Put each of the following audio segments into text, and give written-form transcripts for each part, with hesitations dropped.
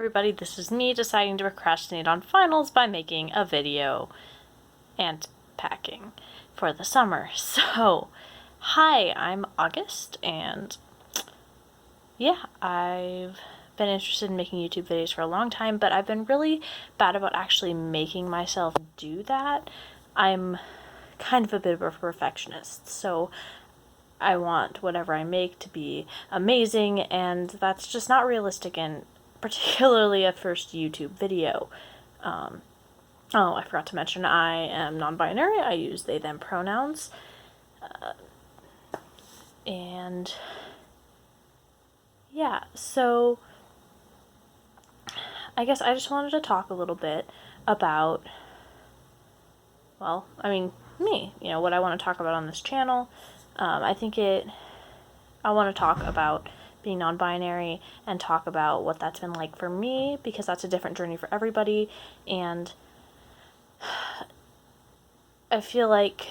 Everybody, this is me deciding to procrastinate on finals by making a video and packing for the summer. So, hi, I'm August, and yeah, I've been interested in making YouTube videos for a long time, but I've been really bad about actually making myself do that. I'm kind of a bit of a perfectionist, so I want whatever I make to be amazing, and that's just not realistic, and particularly a first YouTube video. Oh, I forgot to mention I am non-binary. I use they, them pronouns. And yeah, so I guess I just wanted to talk a little bit about, me, what I want to talk about on this channel. I want to talk about being non-binary and talk about what that's been like for me, because that's a different journey for everybody, and I feel like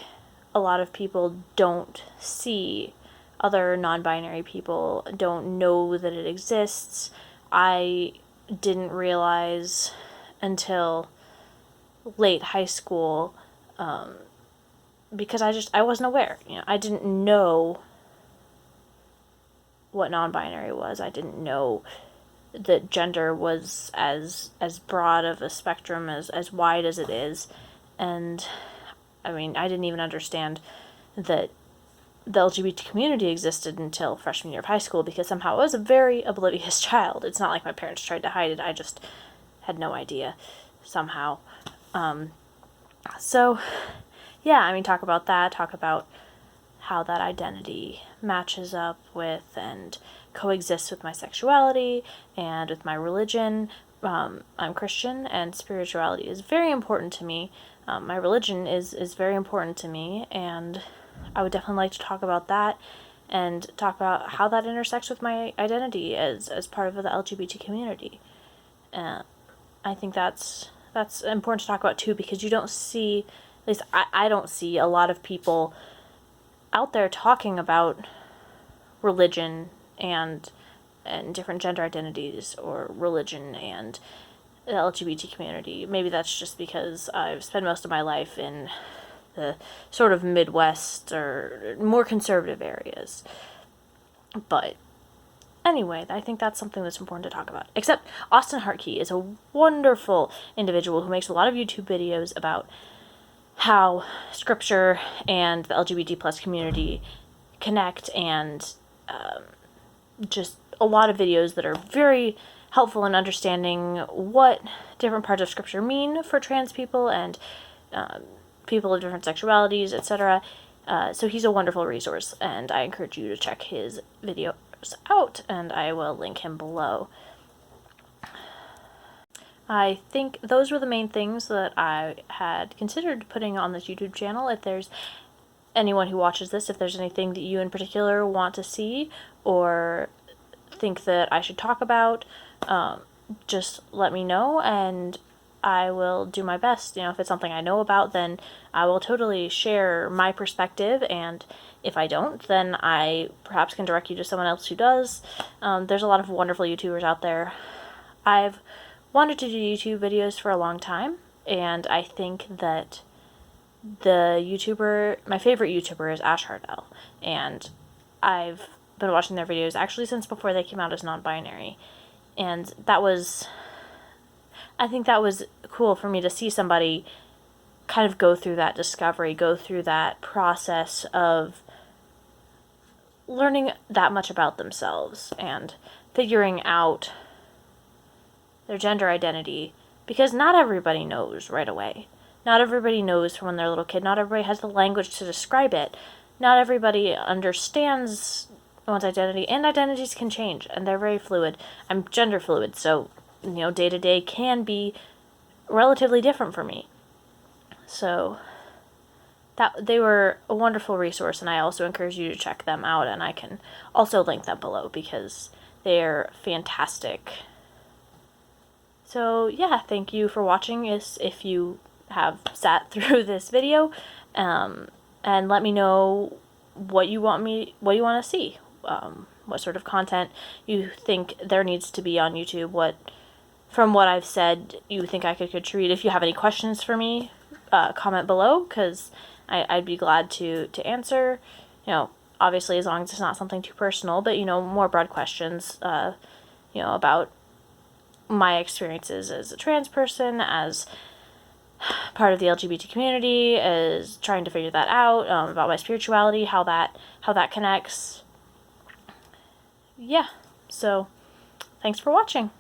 a lot of people don't see other non-binary people, don't know that it exists. I didn't realize until late high school, because I wasn't aware. I didn't know what non-binary was. I didn't know that gender was as broad of a spectrum, as wide as it is. And I didn't even understand that the LGBT community existed until freshman year of high school, because somehow I was a very oblivious child. It's not like my parents tried to hide it. I just had no idea somehow. So yeah, talk about that, talk about how that identity matches up with and coexists with my sexuality and with my religion. I'm Christian, and spirituality is very important to me. My religion is very important to me, and I would definitely like to talk about that and talk about how that intersects with my identity as part of the LGBT community. I think that's important to talk about too, because you don't see, at least I don't see a lot of people out there talking about religion and different gender identities, or religion and the LGBT community. Maybe that's just because I've spent most of my life in the sort of Midwest or more conservative areas. But anyway, I think that's something that's important to talk about. Except Austin Hartkey is a wonderful individual who makes a lot of YouTube videos about how scripture and the LGBT plus community connect, and just a lot of videos that are very helpful in understanding what different parts of scripture mean for trans people and people of different sexualities, etc. So he's a wonderful resource, and I encourage you to check his videos out, and I will link him below. I think those were the main things that I had considered putting on this YouTube channel. If there's anyone who watches this, if there's anything that you in particular want to see or think that I should talk about, just let me know, and I will do my best. If it's something I know about, then I will totally share my perspective, and if I don't, then I perhaps can direct you to someone else who does. There's a lot of wonderful YouTubers out there. I've wanted to do YouTube videos for a long time, and I think that my favorite YouTuber is Ash Hardell, and I've been watching their videos actually since before they came out as non-binary, and I think that was cool for me to see somebody kind of go through that discovery, go through that process of learning that much about themselves and figuring out their gender identity, because not everybody knows right away. Not everybody knows from when they're a little kid. Not everybody has the language to describe it. Not everybody understands one's identity, and identities can change, and they're very fluid. I'm gender fluid, so day to day can be relatively different for me. So that they were a wonderful resource, and I also encourage you to check them out, and I can also link them below because they're fantastic. So yeah, thank you for watching if you have sat through this video, and let me know what you want to see, what sort of content you think there needs to be on YouTube, what from what I've said, you think I could contribute. If you have any questions for me, comment below, because I'd be glad to answer. Obviously, as long as it's not something too personal, but, more broad questions, about my experiences as a trans person, as part of the LGBT community, as trying to figure that out, about my spirituality, how that connects. Yeah, so thanks for watching.